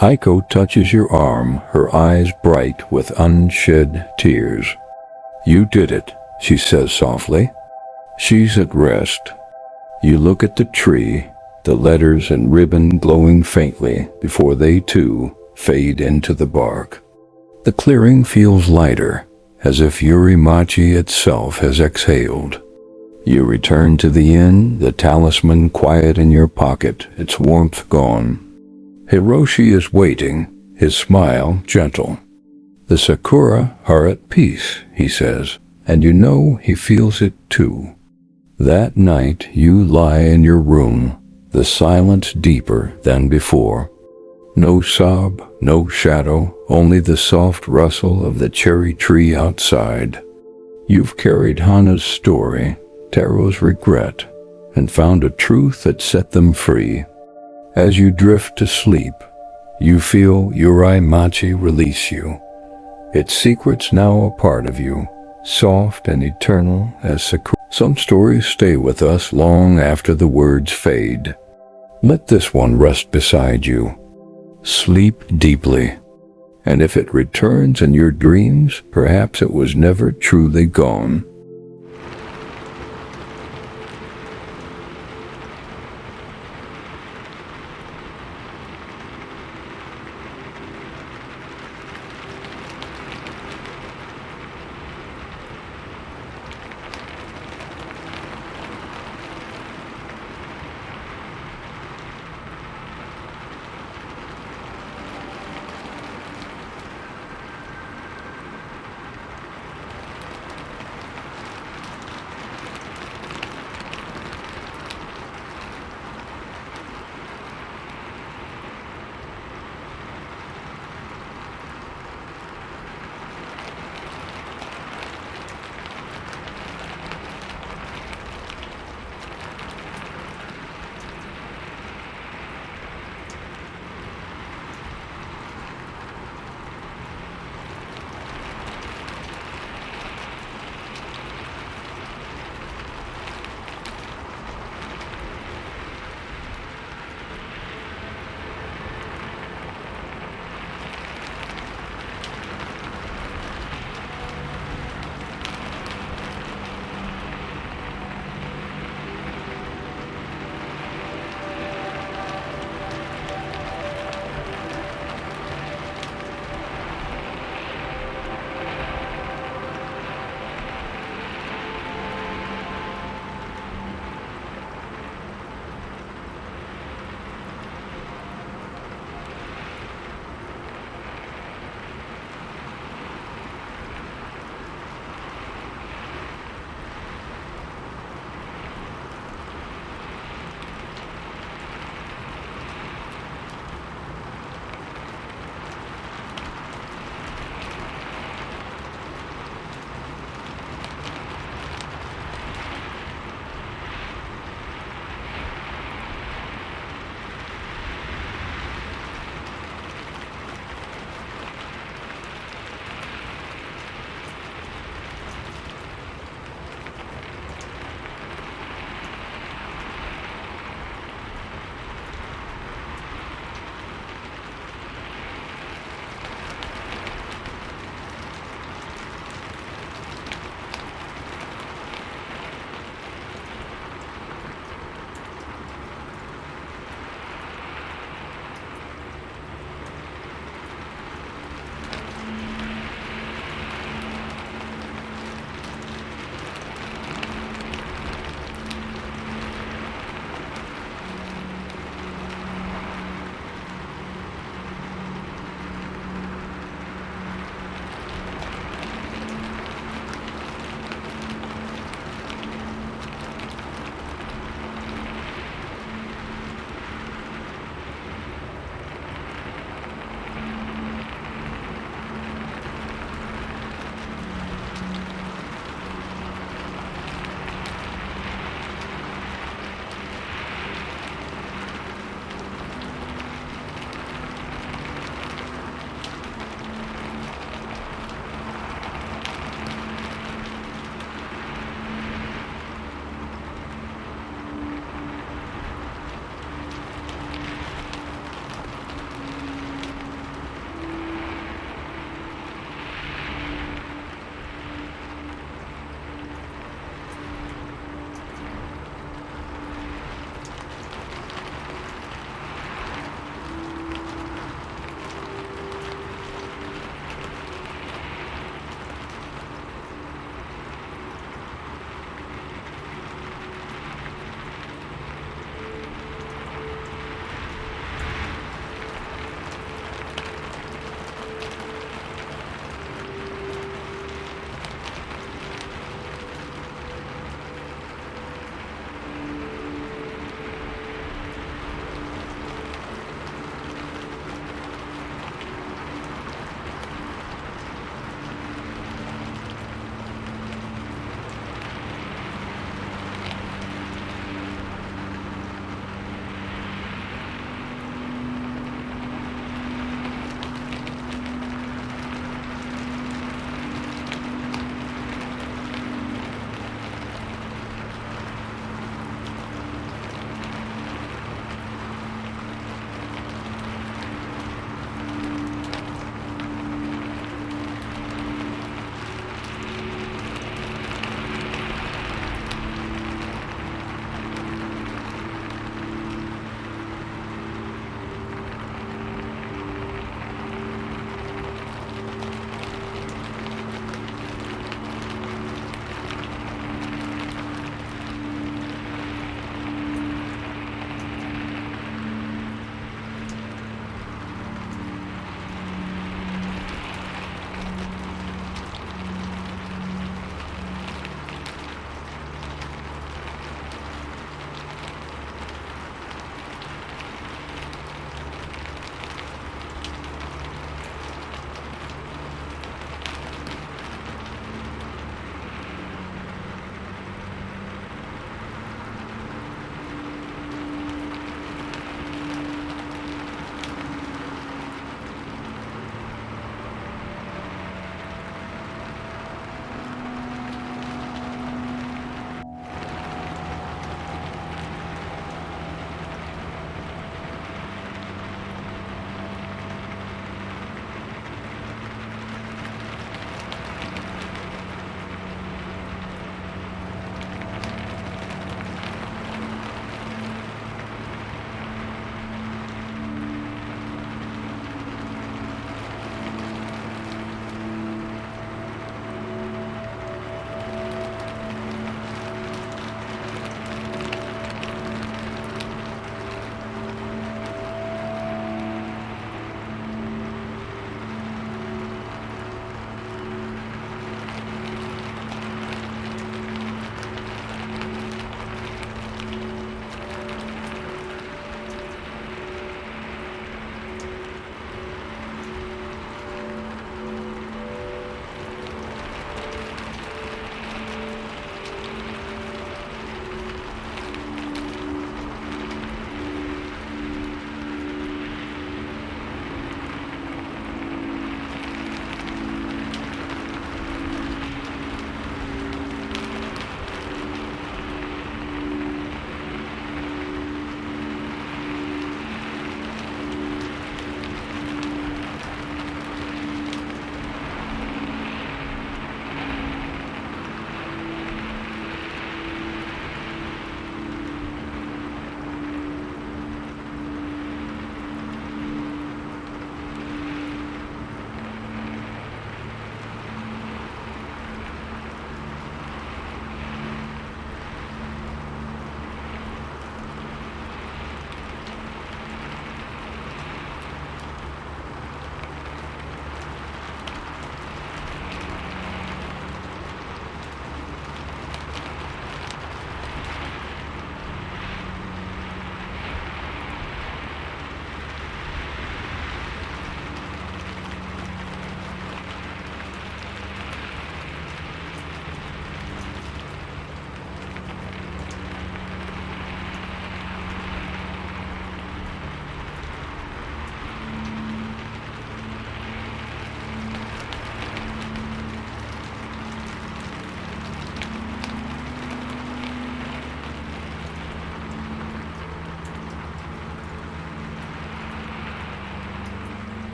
S1: Aiko touches your arm, her eyes bright with unshed tears. You did it, she says softly. She's at rest. You look at the tree, the letters and ribbon glowing faintly before they too fade into the bark. The clearing feels lighter, as if Yureimachi itself has exhaled. You return to the inn, the talisman quiet in your pocket, its warmth gone. Hiroshi is waiting, his smile gentle. The Sakura are at peace, he says, and you know he feels it too. That night you lie in your room, the silence deeper than before. No sob, no shadow, only the soft rustle of the cherry tree outside. You've carried Hana's story, Taro's regret, and found a truth that set them free. As you drift to sleep, you feel Yureimachi release you. Its secrets now a part of you, soft and eternal as Sakura. Some stories stay with us long after the words fade. Let this one rest beside you. Sleep deeply, and if it returns in your dreams, perhaps it was never truly gone.